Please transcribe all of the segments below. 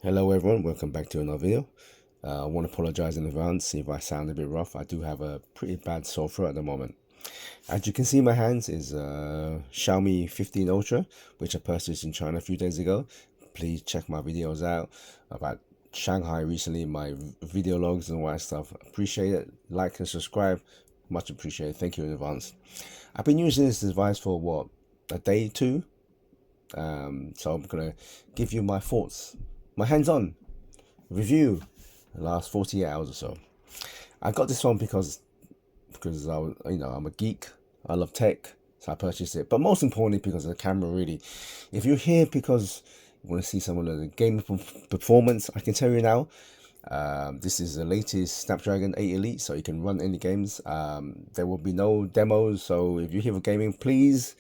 Hello everyone, welcome back to another video. I want to apologize in advance if I sound a bit rough. I do have a pretty bad sore throat at the moment. As you can see, my hands is a Xiaomi 15 Ultra, which I purchased in China a few days ago. Please check my videos out about Shanghai recently, my video logs and all that stuff. Appreciate it. Like and subscribe, much appreciated. Thank you in advance. I've been using this device for what, a day, two? So I'm gonna give you my thoughts, my hands-on review the last 48 hours or so. I got this one because I'm a geek. I love tech, so I purchased it. But most importantly, because of the camera. Really, if you're here because you want to see some of the game performance, I can tell you now. This is the latest Snapdragon 8 Elite, so you can run any games. There will be no demos, so if you're here for gaming, please.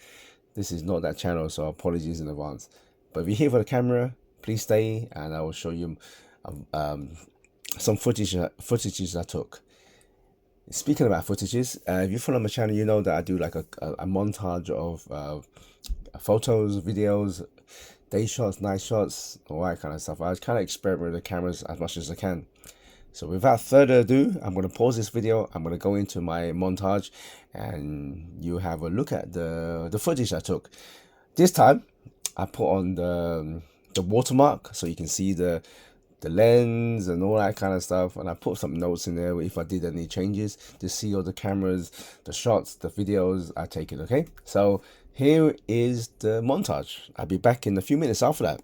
This is not that channel, so apologies in advance. But if you're here for the camera, please stay, and I will show you some footages I took. Speaking about footages, if you follow my channel, you know that I do like a montage of photos, videos, day shots, night shots, all that kind of stuff. I kind of experiment with the cameras as much as I can. So without further ado, I'm going to pause this video. I'm going to go into my montage and you have a look at the footage I took. This time I put on the watermark so you can see the lens and all that kind of stuff, and I put some notes in there if I did any changes to see all the cameras, the shots, the videos I take it. Okay, so here is the montage. I'll be back in a few minutes after that.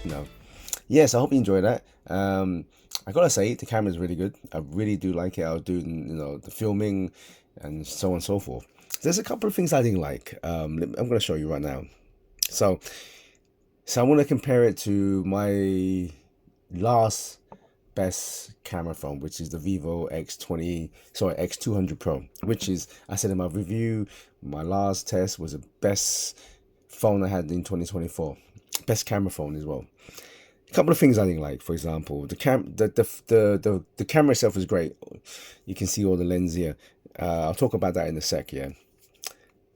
No. Yes, I hope you enjoy that. I gotta say, the camera is really good. I really do like it. I'll do, the filming and so on and so forth. There's a couple of things I didn't like. I'm gonna show you right now. So, I want to compare it to my last best camera phone, which is the Vivo X200 Pro, which is, I said in my review, my last test was the best phone I had in 2024. Best camera phone as well. A couple of things I didn't like. For example, the camera itself is great. You can see all the lens here. I'll talk about that in a sec. Yeah,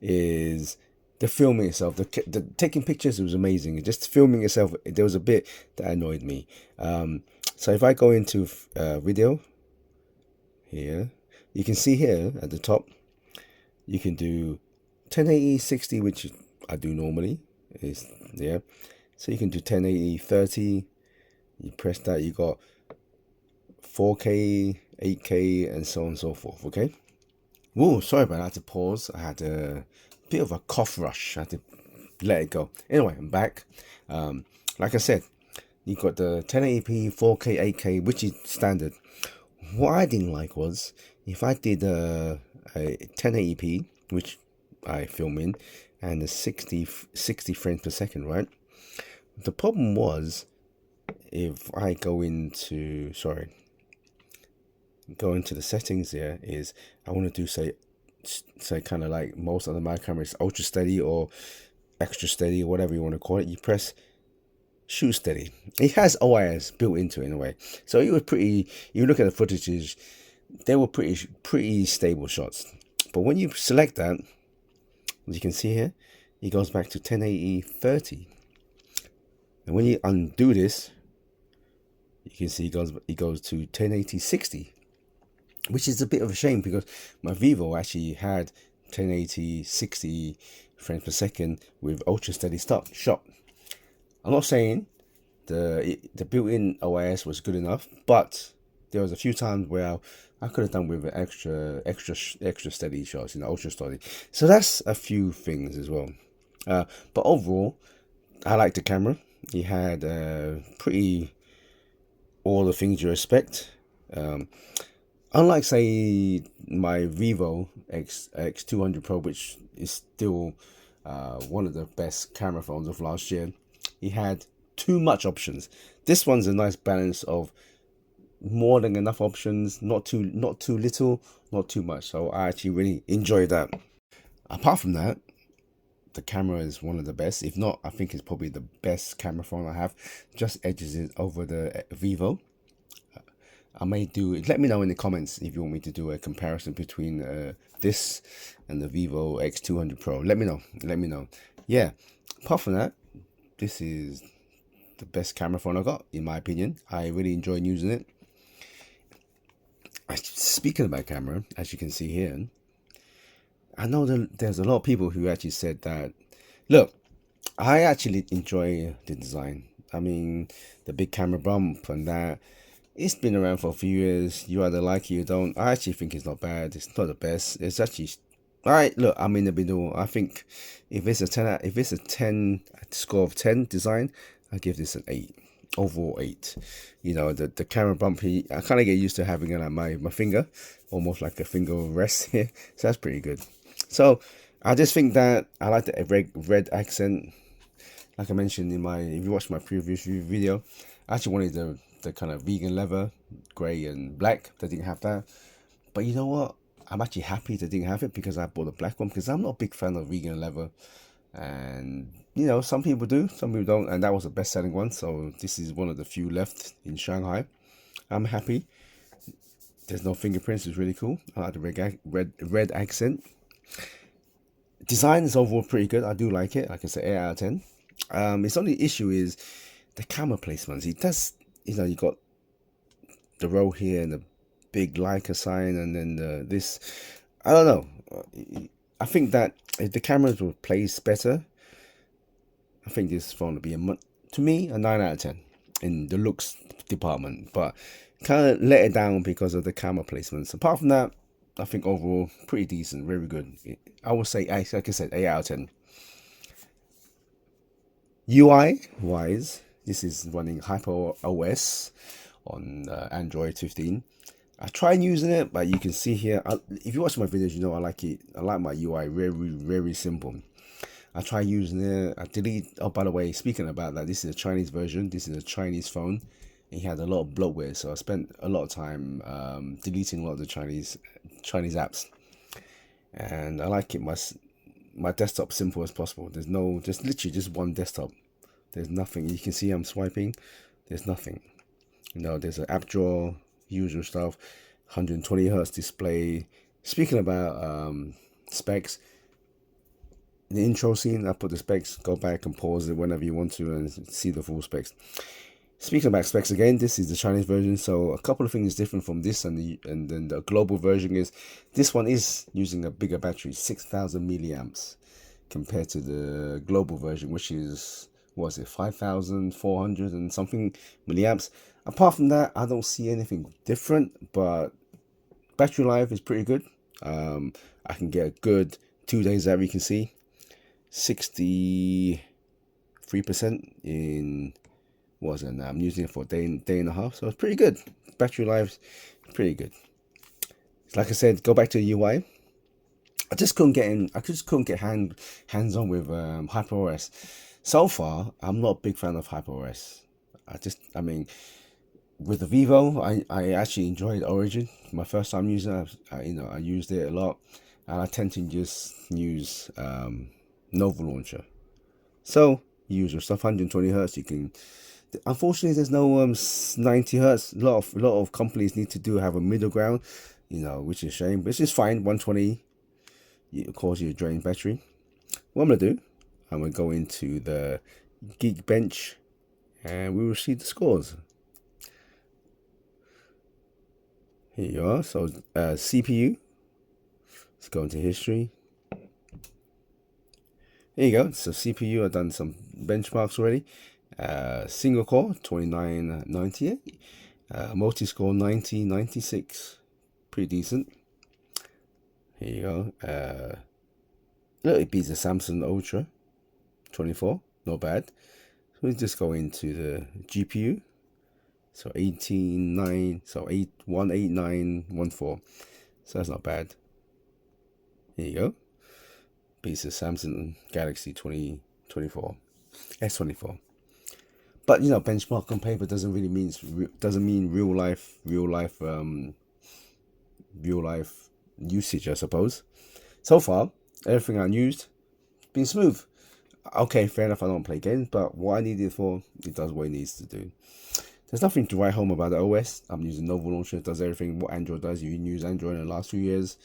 is the filming itself. The taking pictures was amazing. Just filming itself, there was a bit that annoyed me. So if I go into video here, you can see here at the top, you can do 1080 60, which I do normally. Is yeah. So you can do 1080 30. You press that, you got 4K, 8K, and so on and so forth. Okay. Whoa, sorry about that. I had to pause. I had a bit of a cough rush. I had to let it go. Anyway, I'm back. Like I said, you got the 1080p, 4K, 8K, which is standard. What I didn't like was if I did a 1080p, which I film in, and the 60 frames per second, right? The problem was if I go into the settings here, is I want to do say kind of like most of my cameras, ultra steady or extra steady or whatever you want to call it. You press shoot steady. It has OIS built into it in a way, so it was pretty. You look at the footages, they were pretty stable shots. But when you select that, as you can see here, it goes back to 1080 30, and when you undo this, you can see it goes to 1080 60, which is a bit of a shame because my Vivo actually had 1080 60 frames per second with ultra steady shot. I'm not saying the built-in OIS was good enough, but there was a few times where I could have done with an extra steady shots, ultra steady. So that's a few things as well. But overall, I like the camera. It had pretty all the things you expect. Unlike say my Vivo X200 Pro, which is still one of the best camera phones of last year, it had too much options. This one's a nice balance of more than enough options, not too little, not too much. So I actually really enjoyed that. Apart from that, the camera is one of the best. If not, I think it's probably the best camera phone I have. Just edges it over the Vivo. I may do it. Let me know in the comments if you want me to do a comparison between this and the Vivo X200 Pro. Let me know. Yeah. Apart from that, this is the best camera phone I got, in my opinion. I really enjoy using it. Speaking about camera, as you can see here, I know that there's a lot of people who actually said that, look, I actually enjoy the design. I mean, the big camera bump and that, it's been around for a few years. You either like it or you don't. I actually think it's not bad. It's not the best. It's actually, all right. Look, I'm in the middle. I think if it's a 10 score of 10 design, I give this an 8. Overall 8. The camera bump, I kind of get used to having it at my finger, almost like a finger rest here. So that's pretty good. So I just think that I like the red accent. Like I mentioned if you watched my previous video, I actually wanted the kind of vegan leather, grey and black. They didn't have that. But you know what? I'm actually happy they didn't have it because I bought the black one, because I'm not a big fan of vegan leather. And some people do, some people don't, and that was the best selling one. So this is one of the few left in Shanghai. I'm happy. There's no fingerprints. It's really cool. I like the red accent. Design is overall pretty good. I do like it. Like I said, 8 out of 10. Its only issue is the camera placements. It does, you got the row here and the big Leica sign, and then this. I don't know. I think that if the cameras were placed better, I think this phone would be to me a 9 out of 10 in the looks department. But kind of let it down because of the camera placements. Apart from that, I think overall pretty decent, very good. I would say, like I said, 8 out of 10. UI wise, this is running Hyper OS on Android 15. I tried using it, but you can see here, if you watch my videos, I like it. I like my UI, very, very simple. I try using it. I delete. Oh, by the way, speaking about that, this is a Chinese version. This is a Chinese phone. It had a lot of bloatware, so I spent a lot of time deleting a lot of the Chinese apps. And I like it. My desktop simple as possible. There's literally just one desktop. There's nothing. You can see I'm swiping. There's nothing. There's an app drawer, usual stuff, 120 hertz display. Speaking about specs, in the intro scene, I put the specs. Go back and pause it whenever you want to and see the full specs. Speaking about specs again, this is the Chinese version, so a couple of things different from this, and then the global version is this one is using a bigger battery, 6,000 milliamps, compared to the global version, which is, what is it, 5,400 and something milliamps. Apart from that, I don't see anything different, but battery life is pretty good. I can get a good 2 days out. You can see 63% in, what was it now? I'm using it for a day and a half, so it's pretty good. Battery life, pretty good. Like I said, go back to the UI. I just couldn't get in. I just couldn't get hands on with HyperOS. So far, I'm not a big fan of HyperOS. I mean, with the Vivo, I actually enjoyed Origin. My first time using it, I used it a lot, and I tend to just use Nova Launcher. So usual stuff, 120 hertz. You can. Unfortunately, there's no 90 hertz. A lot of companies need to have a middle ground, which is a shame. But it's just fine. 120. Of course, you drain battery. What I'm gonna do, I'm gonna go into the Geekbench, and we will see the scores. Here you are. So CPU. Let's go into history. Here you go. So CPU, I've done some benchmarks already. Single core 2998, multi-score 9096, pretty decent. Here you go. Look, it beats the Samsung Ultra 24, not bad. So we just go into the GPU. So 18914. So that's not bad. Here you go. Beats the Samsung Galaxy 2024 S24. But benchmark on paper doesn't mean real life usage, I suppose. So far, everything I used been smooth. Okay, fair enough. I don't play games, but what I need it for, it does what it needs to do. There's nothing to write home about the OS. I'm using Nova Launcher. It does everything what Android does. You can use Android in the last few years.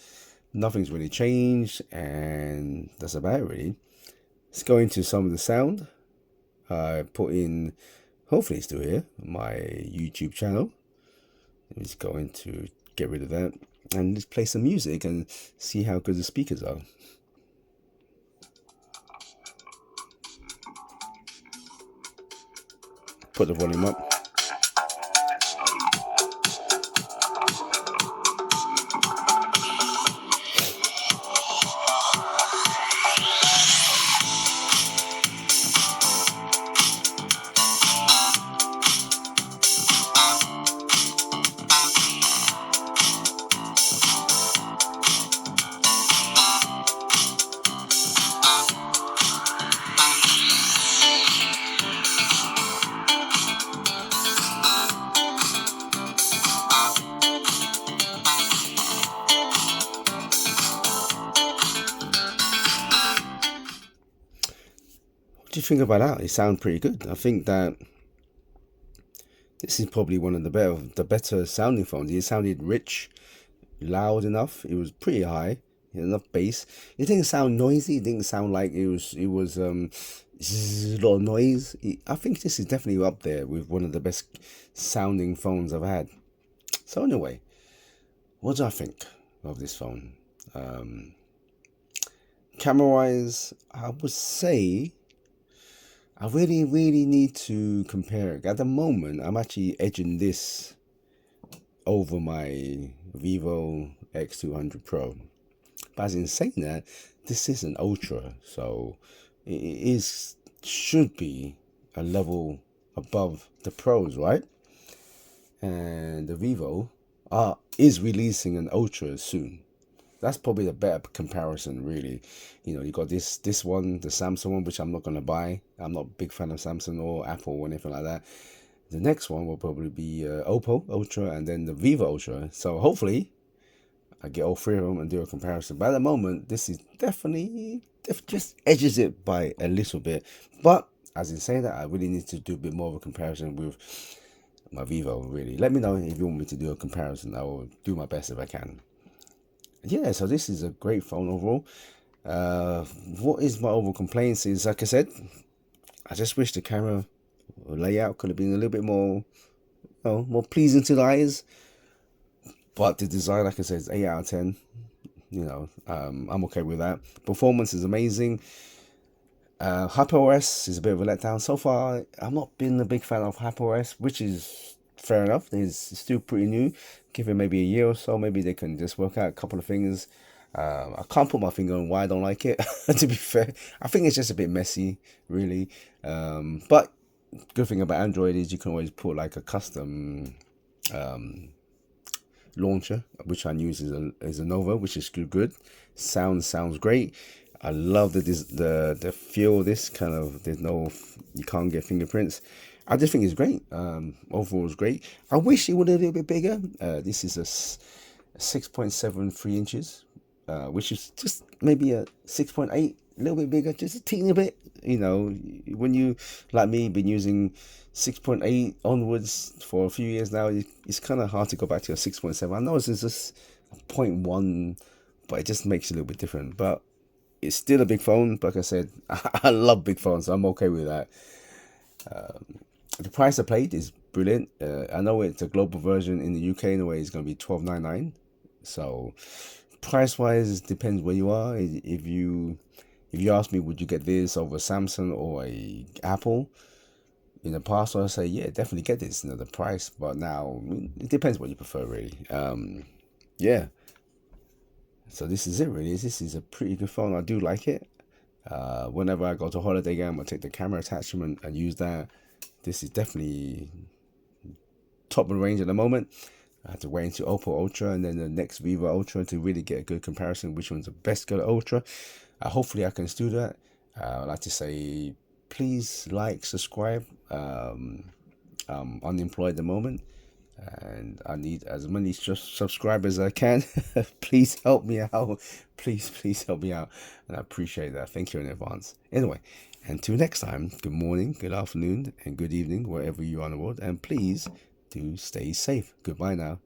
Nothing's really changed, and that's about it, really. Let's go into some of the sound. I put in, hopefully it's still here, my YouTube channel. Let me just go into get rid of that and just play some music and see how good the speakers are. Put the volume up. What do you think about that? It sounds pretty good. I think that this is probably one of the better sounding phones. It sounded rich, loud enough. It was pretty high, enough bass. It didn't sound noisy. It didn't sound like it was a lot of noise. I think this is definitely up there with one of the best sounding phones I've had. So anyway, what do I think of this phone? Camera wise, I would say I really need to compare it. At the moment, I'm actually edging this over my Vivo X200 Pro. But as in saying that, this is an Ultra, so it should be a level above the Pros, right? And the Vivo is releasing an Ultra soon. That's probably the better comparison, really. You got this one, the Samsung one, which I'm not going to buy. I'm not a big fan of Samsung or Apple or anything like that. The next one will probably be Oppo Ultra and then the Vivo Ultra. So hopefully I get all three of them and do a comparison. But at the moment, this is definitely just edges it by a little bit. But as in saying that, I really need to do a bit more of a comparison with my Vivo. Really, let me know if you want me to do a comparison. I will do my best if I can. Yeah, so this is a great phone overall. What is my overall complaints is, like I said, I just wish the camera layout could have been a little bit more, more pleasing to the eyes. But the design, like I said, is 8 out of 10. I'm okay with that. Performance is amazing. HyperOS is a bit of a letdown. So far, I've not been a big fan of HyperOS, which is fair enough. It's still pretty new. Give it maybe a year or so. Maybe they can just work out a couple of things. I can't put my finger on why I don't like it, to be fair. I think it's just a bit messy, really. But good thing about Android is you can always put like a custom launcher, which I use is a Nova, which is good. Sounds great. I love the feel of this kind of. You can't get fingerprints. I just think it's great. Overall, it's great. I wish it would have a little bit bigger. This is a 6.73 inches, which is just maybe a 6.8, a little bit bigger, just a teeny bit. When you, like me, been using 6.8 onwards for a few years now, it's kind of hard to go back to a 6.7. I know it's just a 0.1, but it just makes it a little bit different. But it's still a big phone. Like I said, I love big phones, so I'm okay with that. The price I paid is brilliant. I know it's a global version in the UK. In a way, it's going to be $12.99. So price wise, depends where you are. If you ask me, would you get this over Samsung or a Apple? In the past, I'd say, yeah, definitely get this. The price, but now it depends what you prefer, really. Yeah. So this is it, really. This is a pretty good phone. I do like it. Whenever I go to holiday again, I'm gonna take the camera attachment and use that. This is definitely top of the range at the moment. I had to wait until Oppo Ultra and then the next Vivo Ultra to really get a good comparison. Which one's the best good Ultra? Hopefully, I can still do that. I'd like to say, please like, subscribe. I'm unemployed at the moment, and I need as many subscribers as I can. Please help me out. Please help me out, and I appreciate that. Thank you in advance. Anyway, until next time, good morning, good afternoon, and good evening, wherever you are in the world, and please do stay safe. Goodbye now.